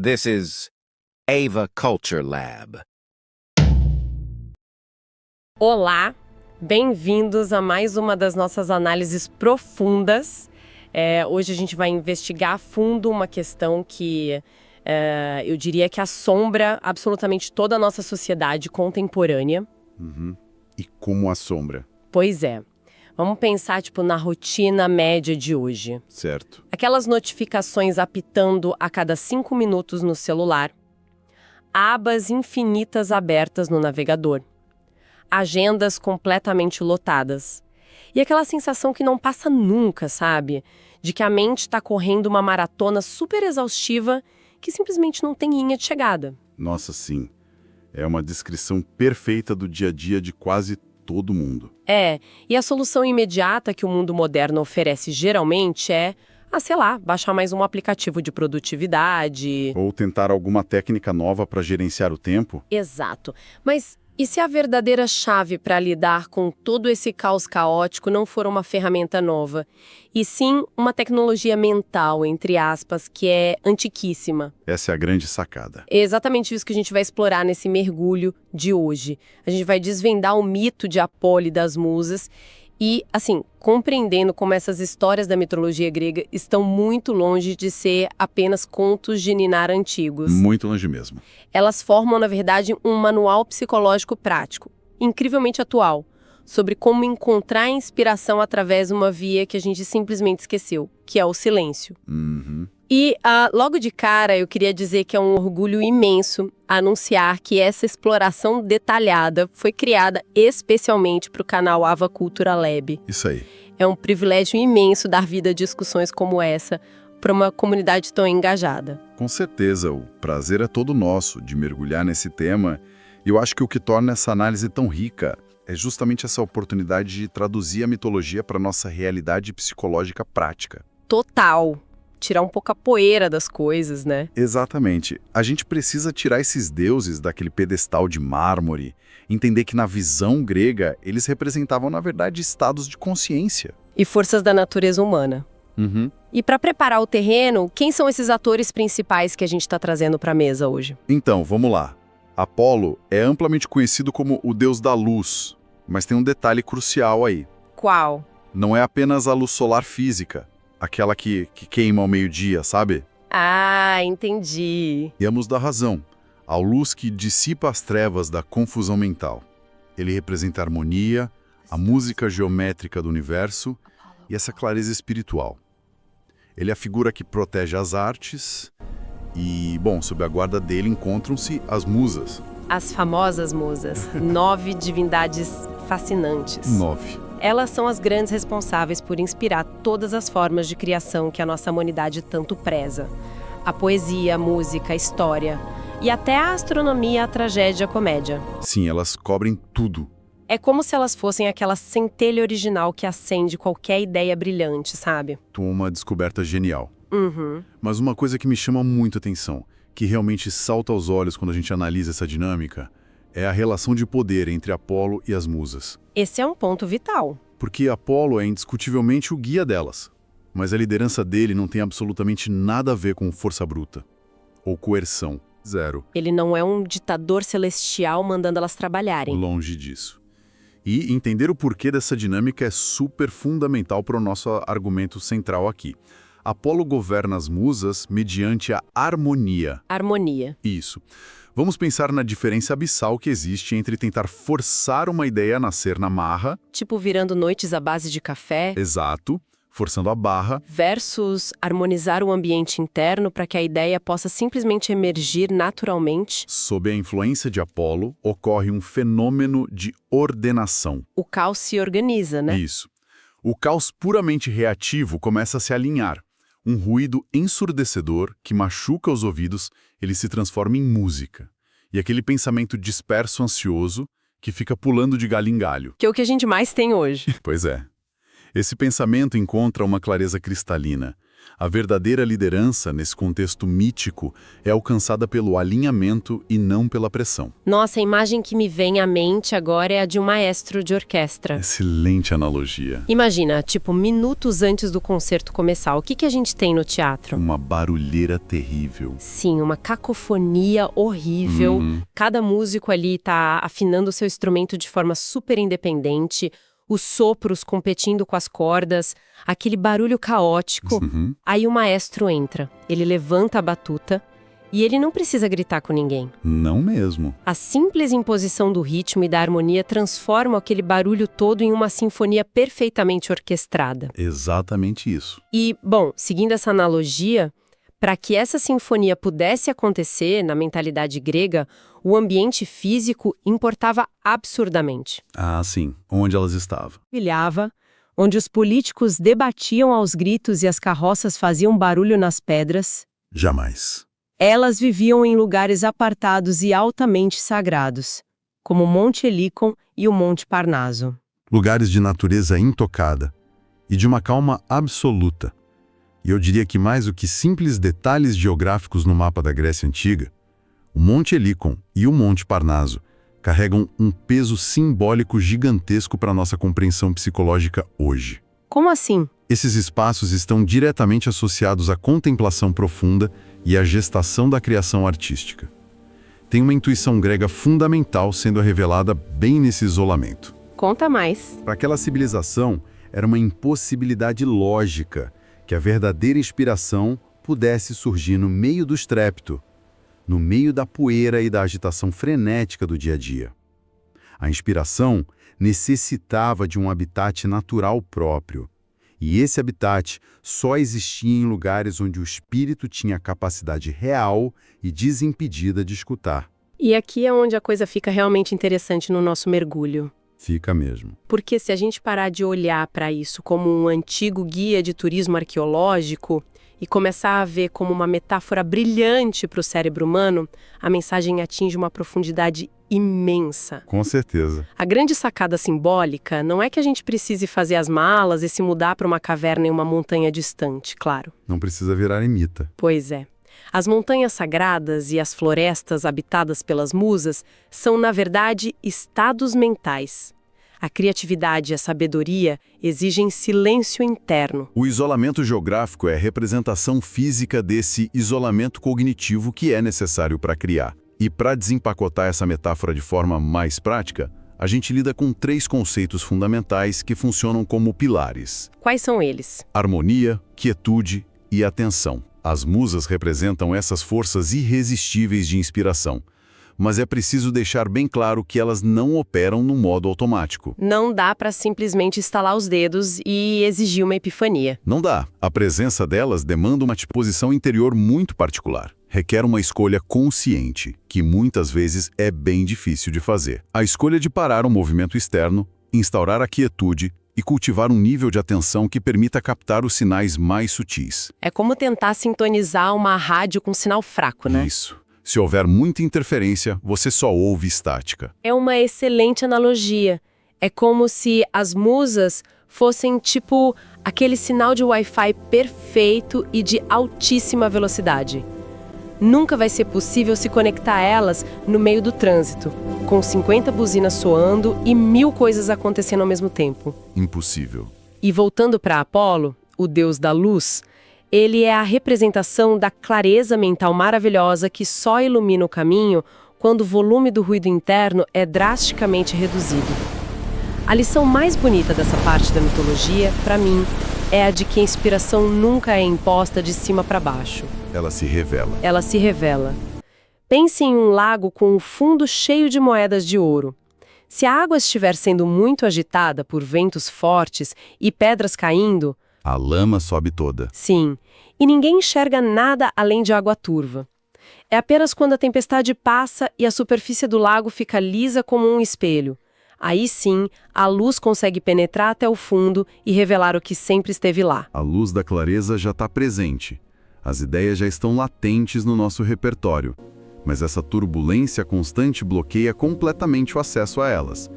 This is Ava Culture Lab. Olá, bem-vindos a mais uma das nossas análises profundas. Hoje a gente vai investigar a fundo uma questão que eu diria que assombra absolutamente toda a nossa sociedade contemporânea. E como assombra? Pois é. Vamos pensar, na rotina média de hoje. Certo. Aquelas notificações apitando a cada 5 minutos no celular, abas infinitas abertas no navegador, agendas completamente lotadas. E aquela sensação que não passa nunca, sabe? De que a mente está correndo uma maratona super exaustiva que simplesmente não tem linha de chegada. Nossa, sim. É uma descrição perfeita do dia a dia de quase todo mundo. E a solução imediata que o mundo moderno oferece geralmente é, baixar mais um aplicativo de produtividade. Ou tentar alguma técnica nova para gerenciar o tempo. Exato. Mas e se a verdadeira chave para lidar com todo esse caos caótico não for uma ferramenta nova, e sim uma tecnologia mental, entre aspas, que é antiquíssima? Essa é a grande sacada. É exatamente isso que a gente vai explorar nesse mergulho de hoje. A gente vai desvendar o mito de Apolo e das musas e, compreendendo como essas histórias da mitologia grega estão muito longe de ser apenas contos de ninar antigos. Muito longe mesmo. Elas formam, na verdade, um manual psicológico prático, incrivelmente atual, sobre como encontrar inspiração através de uma via que a gente simplesmente esqueceu, que é o silêncio. E, logo de cara, eu queria dizer que é um orgulho imenso anunciar que essa exploração detalhada foi criada especialmente para o canal Ava Culture Lab. Isso aí. É um privilégio imenso dar vida a discussões como essa para uma comunidade tão engajada. Com certeza, o prazer é todo nosso de mergulhar nesse tema. E eu acho que o que torna essa análise tão rica é justamente essa oportunidade de traduzir a mitologia para a nossa realidade psicológica prática. Total. Tirar um pouco a poeira das coisas, né? Exatamente. A gente precisa tirar esses deuses daquele pedestal de mármore, entender que na visão grega eles representavam, na verdade, estados de consciência. E forças da natureza humana. E para preparar o terreno, quem são esses atores principais que a gente está trazendo para a mesa hoje? Então, vamos lá. Apolo é amplamente conhecido como o deus da luz, mas tem um detalhe crucial aí. Qual? Não é apenas a luz solar física, aquela que queima ao meio-dia, sabe? Entendi. E ambos da razão. A luz que dissipa as trevas da confusão mental. Ele representa a harmonia, a música geométrica do universo e essa clareza espiritual. Ele é a figura que protege as artes e, sob a guarda dele encontram-se as musas. As famosas musas. 9 divindades fascinantes. 9. Elas são as grandes responsáveis por inspirar todas as formas de criação que a nossa humanidade tanto preza. A poesia, a música, a história e até a astronomia, a tragédia, a comédia. Sim, elas cobrem tudo. É como se elas fossem aquela centelha original que acende qualquer ideia brilhante, sabe? Uma descoberta genial. Mas uma coisa que me chama muito a atenção, que realmente salta aos olhos quando a gente analisa essa dinâmica, é a relação de poder entre Apolo e as musas. Esse é um ponto vital. Porque Apolo é indiscutivelmente o guia delas, mas a liderança dele não tem absolutamente nada a ver com força bruta ou coerção. Zero. Ele não é um ditador celestial mandando elas trabalharem. Longe disso. E entender o porquê dessa dinâmica é super fundamental para o nosso argumento central aqui. Apolo governa as musas mediante a harmonia. Harmonia. Isso. Vamos pensar na diferença abissal que existe entre tentar forçar uma ideia a nascer na marra... Tipo virando noites à base de café... Exato, forçando a barra... Versus harmonizar o ambiente interno para que a ideia possa simplesmente emergir naturalmente... Sob a influência de Apolo, ocorre um fenômeno de ordenação. O caos se organiza, né? Isso. O caos puramente reativo começa a se alinhar. Um ruído ensurdecedor que machuca os ouvidos, ele se transforma em música. E aquele pensamento disperso ansioso que fica pulando de galho em galho. Que é o que a gente mais tem hoje. Pois é. Esse pensamento encontra uma clareza cristalina, A verdadeira liderança, nesse contexto mítico, é alcançada pelo alinhamento e não pela pressão. Nossa, a imagem que me vem à mente agora é a de um maestro de orquestra. Excelente analogia. Imagina, tipo, minutos antes do concerto começar, o que a gente tem no teatro? Uma barulheira terrível. Sim, uma cacofonia horrível. Cada músico ali tá afinando o seu instrumento de forma super independente, os sopros competindo com as cordas, aquele barulho caótico. Aí o maestro entra, ele levanta a batuta e ele não precisa gritar com ninguém. Não mesmo. A simples imposição do ritmo e da harmonia transforma aquele barulho todo em uma sinfonia perfeitamente orquestrada. Exatamente isso. E, bom, seguindo essa analogia, para que essa sinfonia pudesse acontecer na mentalidade grega, o ambiente físico importava absurdamente. Ah, sim. Onde elas estavam. Brilhava, onde os políticos debatiam aos gritos e as carroças faziam barulho nas pedras. Jamais. Elas viviam em lugares apartados e altamente sagrados, como o Monte Helicon e o Monte Parnaso. Lugares de natureza intocada e de uma calma absoluta. E eu diria que mais do que simples detalhes geográficos no mapa da Grécia Antiga, o Monte Helicon e o Monte Parnaso carregam um peso simbólico gigantesco para a nossa compreensão psicológica hoje. Como assim? Esses espaços estão diretamente associados à contemplação profunda e à gestação da criação artística. Tem uma intuição grega fundamental sendo revelada bem nesse isolamento. Conta mais. Para aquela civilização, era uma impossibilidade lógica que a verdadeira inspiração pudesse surgir no meio do estrépito, no meio da poeira e da agitação frenética do dia a dia. A inspiração necessitava de um habitat natural próprio, e esse habitat só existia em lugares onde o espírito tinha capacidade real e desimpedida de escutar. E aqui é onde a coisa fica realmente interessante no nosso mergulho. Fica mesmo. Porque se a gente parar de olhar para isso como um antigo guia de turismo arqueológico e começar a ver como uma metáfora brilhante para o cérebro humano, a mensagem atinge uma profundidade imensa. Com certeza. A grande sacada simbólica não é que a gente precise fazer as malas e se mudar para uma caverna em uma montanha distante, claro. Não precisa virar ermita. Pois é. As montanhas sagradas e as florestas habitadas pelas musas são, na verdade, estados mentais. A criatividade e a sabedoria exigem silêncio interno. O isolamento geográfico é a representação física desse isolamento cognitivo que é necessário para criar. E para desempacotar essa metáfora de forma mais prática, a gente lida com 3 conceitos fundamentais que funcionam como pilares. Quais são eles? Harmonia, quietude e atenção. As musas representam essas forças irresistíveis de inspiração, mas é preciso deixar bem claro que elas não operam no modo automático. Não dá para simplesmente estalar os dedos e exigir uma epifania. Não dá. A presença delas demanda uma disposição interior muito particular. Requer uma escolha consciente, que muitas vezes é bem difícil de fazer. A escolha de parar o movimento externo, instaurar a quietude e cultivar um nível de atenção que permita captar os sinais mais sutis. É como tentar sintonizar uma rádio com sinal fraco, né? Isso. Se houver muita interferência, você só ouve estática. É uma excelente analogia. É como se as musas fossem tipo aquele sinal de Wi-Fi perfeito e de altíssima velocidade. Nunca vai ser possível se conectar a elas no meio do trânsito, com 50 buzinas soando e 1000 coisas acontecendo ao mesmo tempo. Impossível. E voltando para Apolo, o deus da luz, ele é a representação da clareza mental maravilhosa que só ilumina o caminho quando o volume do ruído interno é drasticamente reduzido. A lição mais bonita dessa parte da mitologia, para mim, é a de que a inspiração nunca é imposta de cima para baixo. Ela se revela. Ela se revela. Pense em um lago com um fundo cheio de moedas de ouro. Se a água estiver sendo muito agitada por ventos fortes e pedras caindo, A lama sobe toda. sim, e ninguém enxerga nada além de água turva. É apenas quando a tempestade passa e a superfície do lago fica lisa como um espelho. Aí sim, a luz consegue penetrar até o fundo e revelar o que sempre esteve lá. A luz da clareza já está presente. As ideias já estão latentes no nosso repertório. Mas essa turbulência constante bloqueia completamente o acesso a elas.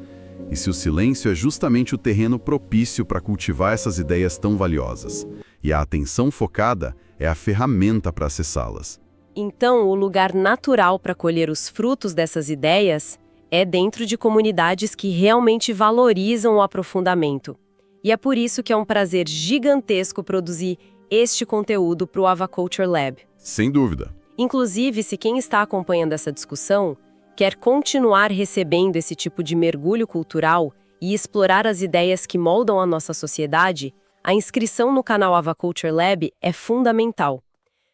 E se o silêncio é justamente o terreno propício para cultivar essas ideias tão valiosas? e a atenção focada é a ferramenta para acessá-las. Então, o lugar natural para colher os frutos dessas ideias é dentro de comunidades que realmente valorizam o aprofundamento. E é por isso que é um prazer gigantesco produzir este conteúdo para o Ava Culture Lab. Sem dúvida. Inclusive, se quem está acompanhando essa discussão quer continuar recebendo esse tipo de mergulho cultural e explorar as ideias que moldam a nossa sociedade, a inscrição no canal Ava Culture Lab é fundamental.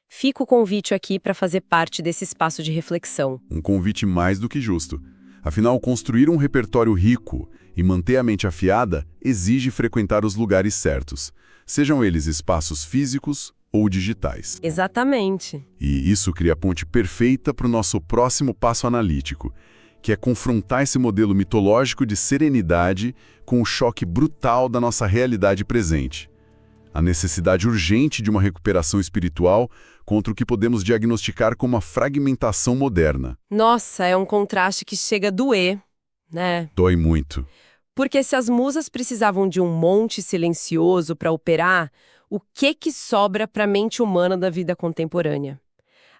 Fica o convite aqui para fazer parte desse espaço de reflexão. Um convite mais do que justo. Afinal, construir um repertório rico e manter a mente afiada exige frequentar os lugares certos, sejam eles espaços físicos ou digitais. Exatamente. E isso cria a ponte perfeita para o nosso próximo passo analítico, que é confrontar esse modelo mitológico de serenidade com o choque brutal da nossa realidade presente. A necessidade urgente de uma recuperação espiritual contra o que podemos diagnosticar como uma fragmentação moderna. Nossa, é um contraste que chega a doer, né? Dói muito. Porque se as musas precisavam de um monte silencioso para operar, o que sobra para a mente humana da vida contemporânea?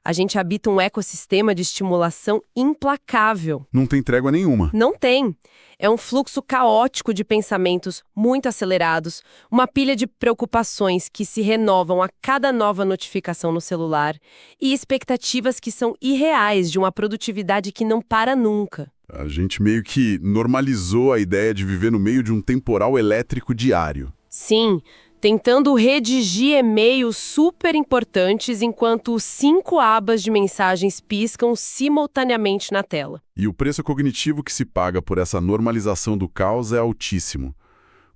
A gente habita um ecossistema de estimulação implacável. Não tem trégua nenhuma. Não tem. É um fluxo caótico de pensamentos muito acelerados, uma pilha de preocupações que se renovam a cada nova notificação no celular e expectativas que são irreais de uma produtividade que não para nunca. A gente meio que normalizou a ideia de viver no meio de um temporal elétrico diário. Sim, tentando redigir e-mails super importantes enquanto 5 abas de mensagens piscam simultaneamente na tela. E o preço cognitivo que se paga por essa normalização do caos é altíssimo.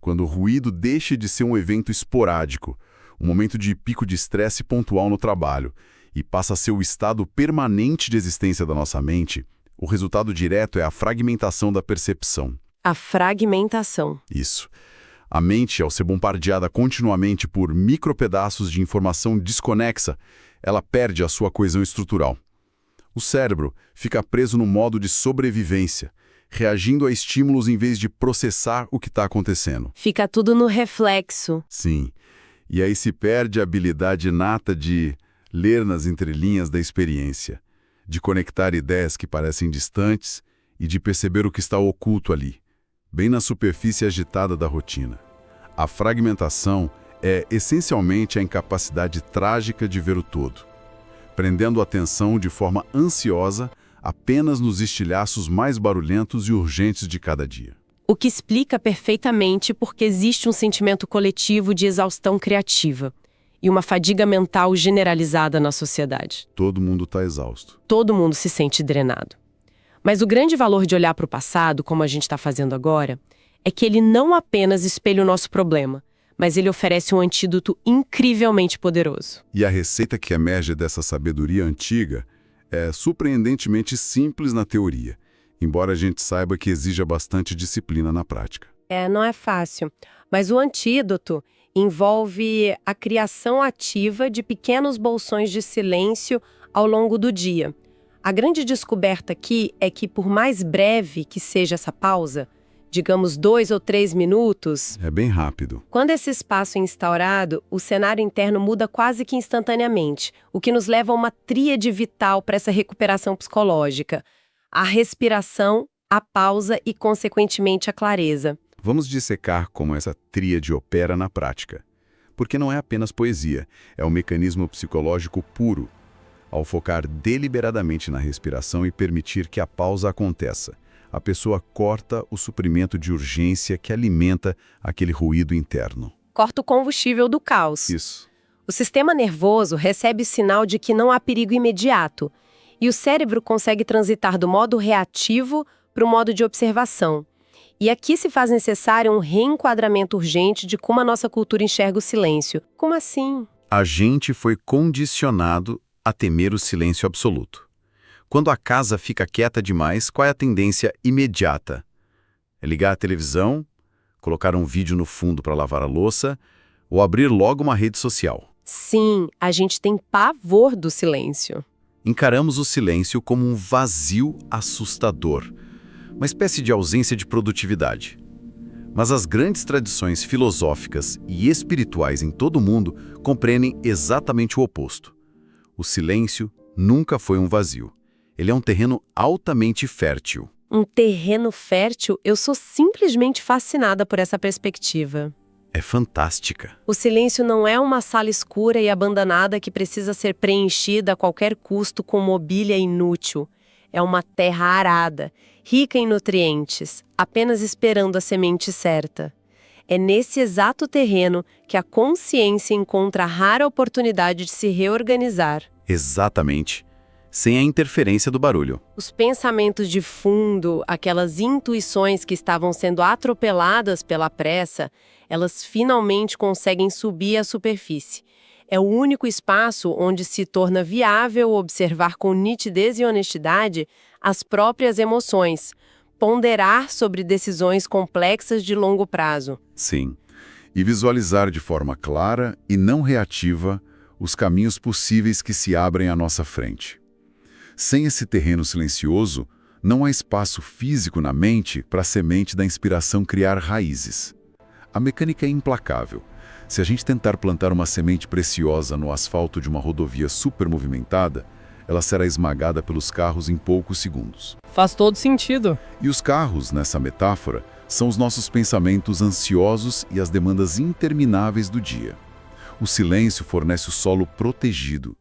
Quando o ruído deixa de ser um evento esporádico, um momento de pico de estresse pontual no trabalho, e passa a ser o estado permanente de existência da nossa mente, o resultado direto é a fragmentação da percepção. A fragmentação. Isso. A mente, ao ser bombardeada continuamente por micropedaços de informação desconexa, ela perde a sua coesão estrutural. O cérebro fica preso no modo de sobrevivência, reagindo a estímulos em vez de processar o que está acontecendo. Fica tudo no reflexo. Sim. E aí se perde a habilidade inata de ler nas entrelinhas da experiência, de conectar ideias que parecem distantes e de perceber o que está oculto ali, bem na superfície agitada da rotina. A fragmentação é essencialmente a incapacidade trágica de ver o todo, prendendo a atenção de forma ansiosa apenas nos estilhaços mais barulhentos e urgentes de cada dia. O que explica perfeitamente porque existe um sentimento coletivo de exaustão criativa e uma fadiga mental generalizada na sociedade. Todo mundo está exausto. Todo mundo se sente drenado. Mas o grande valor de olhar para o passado, como a gente está fazendo agora, é que ele não apenas espelha o nosso problema, mas ele oferece um antídoto incrivelmente poderoso. E a receita que emerge dessa sabedoria antiga é surpreendentemente simples na teoria, embora a gente saiba que exija bastante disciplina na prática. Não é fácil, mas o antídoto envolve a criação ativa de pequenos bolsões de silêncio ao longo do dia. A grande descoberta aqui é que, por mais breve que seja essa pausa, digamos 2 ou 3 minutos... É bem rápido. Quando esse espaço é instaurado, o cenário interno muda quase que instantaneamente, o que nos leva a uma tríade vital para essa recuperação psicológica. A respiração, a pausa e, consequentemente, a clareza. Vamos dissecar como essa tríade opera na prática. Porque não é apenas poesia, é um mecanismo psicológico puro. Ao focar deliberadamente na respiração e permitir que a pausa aconteça, a pessoa corta o suprimento de urgência que alimenta aquele ruído interno. Corta o combustível do caos. Isso. O sistema nervoso recebe o sinal de que não há perigo imediato, e o cérebro consegue transitar do modo reativo para o modo de observação. E aqui se faz necessário um reenquadramento urgente de como a nossa cultura enxerga o silêncio. Como assim? A gente foi condicionado a temer o silêncio absoluto. Quando a casa fica quieta demais, qual é a tendência imediata? É ligar a televisão, colocar um vídeo no fundo para lavar a louça ou abrir logo uma rede social. Sim, a gente tem pavor do silêncio. Encaramos o silêncio como um vazio assustador, uma espécie de ausência de produtividade. Mas as grandes tradições filosóficas e espirituais em todo o mundo compreendem exatamente o oposto. O silêncio nunca foi um vazio. Ele é um terreno altamente fértil. Um terreno fértil? Eu sou simplesmente fascinada por essa perspectiva. É fantástica. O silêncio não é uma sala escura e abandonada que precisa ser preenchida a qualquer custo com mobília inútil. É uma terra arada, rica em nutrientes, apenas esperando a semente certa. É nesse exato terreno que a consciência encontra a rara oportunidade de se reorganizar. Exatamente. Sem a interferência do barulho. Os pensamentos de fundo, aquelas intuições que estavam sendo atropeladas pela pressa, elas finalmente conseguem subir à superfície. É o único espaço onde se torna viável observar com nitidez e honestidade as próprias emoções, ponderar sobre decisões complexas de longo prazo. Sim. E visualizar de forma clara e não reativa os caminhos possíveis que se abrem à nossa frente. Sem esse terreno silencioso, não há espaço físico na mente para a semente da inspiração criar raízes. A mecânica é implacável. Se a gente tentar plantar uma semente preciosa no asfalto de uma rodovia supermovimentada, ela será esmagada pelos carros em poucos segundos. Faz todo sentido. E os carros, nessa metáfora, são os nossos pensamentos ansiosos e as demandas intermináveis do dia. O silêncio fornece o solo protegido.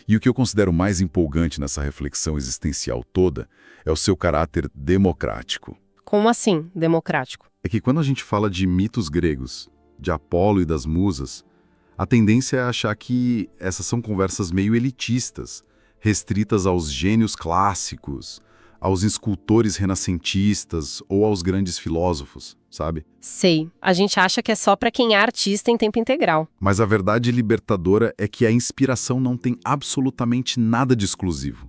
E o que eu considero mais empolgante nessa reflexão existencial toda é o seu caráter democrático. Como assim, democrático? É que quando a gente fala de mitos gregos, de Apolo e das musas, a tendência é achar que essas são conversas meio elitistas, restritas aos gênios clássicos, aos escultores renascentistas ou aos grandes filósofos, sabe? Sei. A gente acha que é só para quem é artista em tempo integral. Mas a verdade libertadora é que a inspiração não tem absolutamente nada de exclusivo.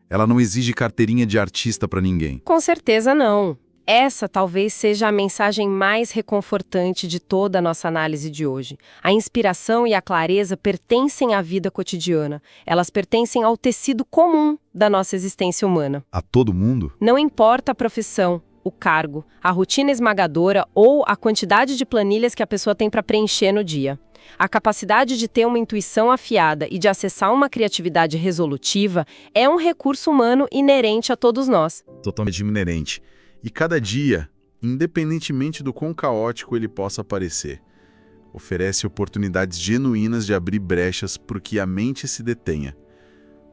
Ela não exige carteirinha de artista para ninguém. Com certeza não. Essa talvez seja a mensagem mais reconfortante de toda a nossa análise de hoje. A inspiração e a clareza pertencem à vida cotidiana. Elas pertencem ao tecido comum da nossa existência humana. A todo mundo? Não importa a profissão, o cargo, a rotina esmagadora ou a quantidade de planilhas que a pessoa tem para preencher no dia. A capacidade de ter uma intuição afiada e de acessar uma criatividade resolutiva é um recurso humano inerente a todos nós. Totalmente inerente. E cada dia, independentemente do quão caótico ele possa parecer, oferece oportunidades genuínas de abrir brechas por que a mente se detenha.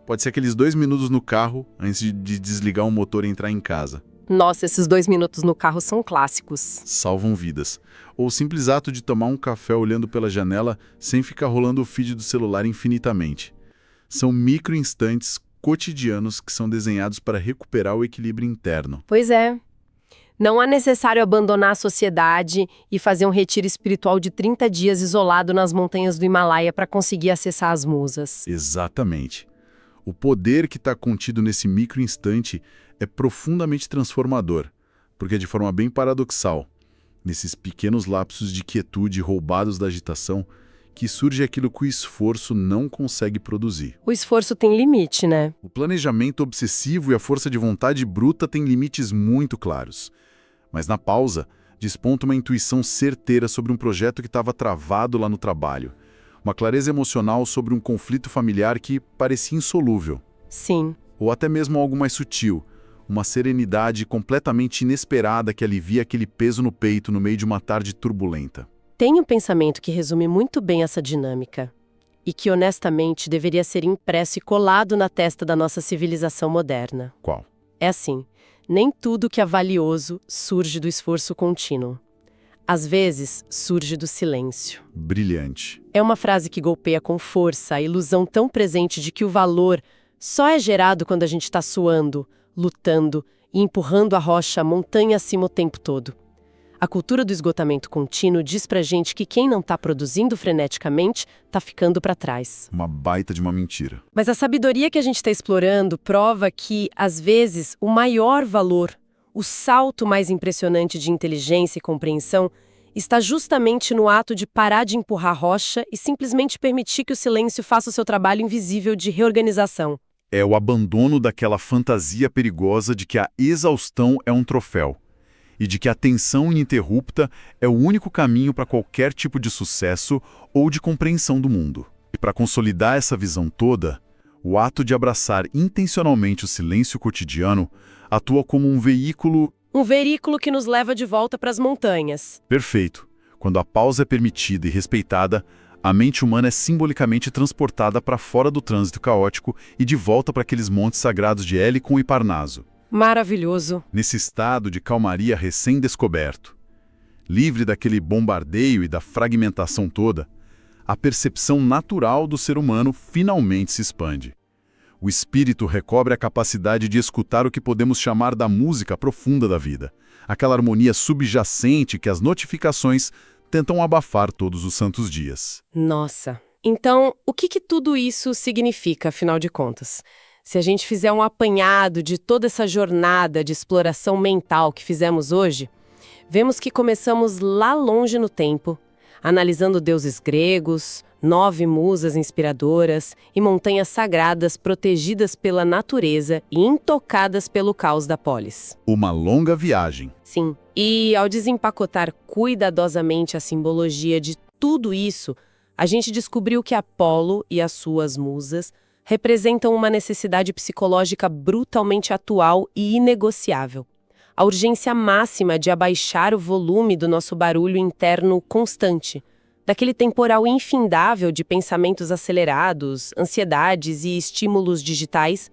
Pode ser aqueles 2 minutos no carro antes de desligar o motor e entrar em casa. Nossa, esses 2 minutos no carro são clássicos. Salvam vidas. Ou o simples ato de tomar um café olhando pela janela sem ficar rolando o feed do celular infinitamente. São micro-instantes cotidianos que são desenhados para recuperar o equilíbrio interno. Pois é. Não é necessário abandonar a sociedade e fazer um retiro espiritual de 30 dias isolado nas montanhas do Himalaia para conseguir acessar as musas. Exatamente. O poder que está contido nesse micro-instante é profundamente transformador, porque de forma bem paradoxal, nesses pequenos lapsos de quietude roubados da agitação, que surge aquilo que o esforço não consegue produzir. O esforço tem limite, né? O planejamento obsessivo e a força de vontade bruta têm limites muito claros. Mas na pausa, desponta uma intuição certeira sobre um projeto que estava travado lá no trabalho. Uma clareza emocional sobre um conflito familiar que parecia insolúvel. Sim. Ou até mesmo algo mais sutil. Uma serenidade completamente inesperada que alivia aquele peso no peito no meio de uma tarde turbulenta. Tem um pensamento que resume muito bem essa dinâmica. E que, honestamente, deveria ser impresso e colado na testa da nossa civilização moderna. Qual? É assim. Nem tudo que é valioso surge do esforço contínuo. Às vezes, surge do silêncio. Brilhante. É uma frase que golpeia com força a ilusão tão presente de que o valor só é gerado quando a gente está suando, lutando e empurrando a rocha montanha acima o tempo todo. A cultura do esgotamento contínuo diz pra gente que quem não está produzindo freneticamente está ficando para trás. Uma baita de uma mentira. Mas a sabedoria que a gente está explorando prova que, às vezes, o maior valor, o salto mais impressionante de inteligência e compreensão, está justamente no ato de parar de empurrar a rocha e simplesmente permitir que o silêncio faça o seu trabalho invisível de reorganização. É o abandono daquela fantasia perigosa de que a exaustão é um troféu. e de que a atenção ininterrupta é o único caminho para qualquer tipo de sucesso ou de compreensão do mundo. E para consolidar essa visão toda, o ato de abraçar intencionalmente o silêncio cotidiano atua como um veículo... Um veículo que nos leva de volta para as montanhas. Perfeito. Quando a pausa é permitida e respeitada, a mente humana é simbolicamente transportada para fora do trânsito caótico e de volta para aqueles montes sagrados de Helicon e Parnaso. Maravilhoso. Nesse estado de calmaria recém-descoberto, livre daquele bombardeio e da fragmentação toda, a percepção natural do ser humano finalmente se expande. O espírito recobre a capacidade de escutar o que podemos chamar da música profunda da vida, aquela harmonia subjacente que as notificações tentam abafar todos os santos dias. Nossa. Então, o que tudo isso significa, afinal de contas? Se a gente fizer um apanhado de toda essa jornada de exploração mental que fizemos hoje, vemos que começamos lá longe no tempo, analisando deuses gregos, 9 musas inspiradoras e montanhas sagradas protegidas pela natureza e intocadas pelo caos da polis. Uma longa viagem. Sim, e ao desempacotar cuidadosamente a simbologia de tudo isso, a gente descobriu que Apolo e as suas musas representam uma necessidade psicológica brutalmente atual e inegociável. A urgência máxima de abaixar o volume do nosso barulho interno constante, daquele temporal infindável de pensamentos acelerados, ansiedades e estímulos digitais.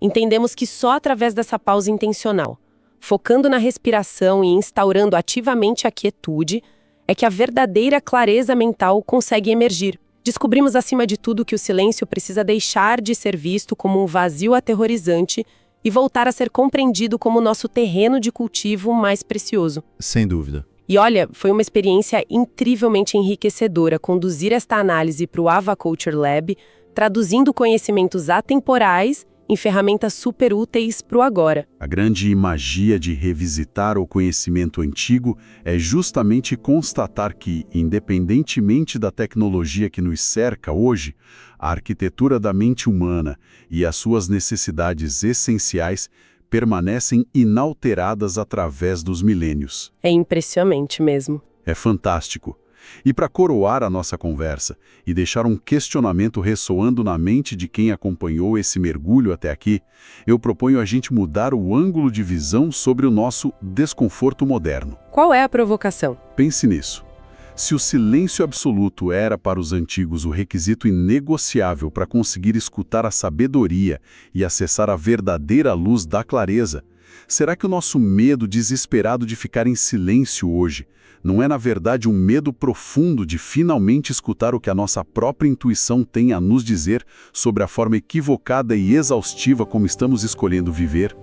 Entendemos que só através dessa pausa intencional, focando na respiração e instaurando ativamente a quietude, é que a verdadeira clareza mental consegue emergir. Descobrimos, acima de tudo, que o silêncio precisa deixar de ser visto como um vazio aterrorizante e voltar a ser compreendido como nosso terreno de cultivo mais precioso. Sem dúvida. E olha, foi uma experiência incrivelmente enriquecedora conduzir esta análise para o Ava Culture Lab, traduzindo conhecimentos atemporais em ferramentas super úteis para o agora. A grande magia de revisitar o conhecimento antigo é justamente constatar que, independentemente da tecnologia que nos cerca hoje, a arquitetura da mente humana e as suas necessidades essenciais permanecem inalteradas através dos milênios. É impressionante mesmo. É fantástico. E para coroar a nossa conversa e deixar um questionamento ressoando na mente de quem acompanhou esse mergulho até aqui, eu proponho a gente mudar o ângulo de visão sobre o nosso desconforto moderno. Qual é a provocação? Pense nisso. Se o silêncio absoluto era para os antigos o requisito inegociável para conseguir escutar a sabedoria e acessar a verdadeira luz da clareza, será que o nosso medo desesperado de ficar em silêncio hoje não é, na verdade, um medo profundo de finalmente escutar o que a nossa própria intuição tem a nos dizer sobre a forma equivocada e exaustiva como estamos escolhendo viver?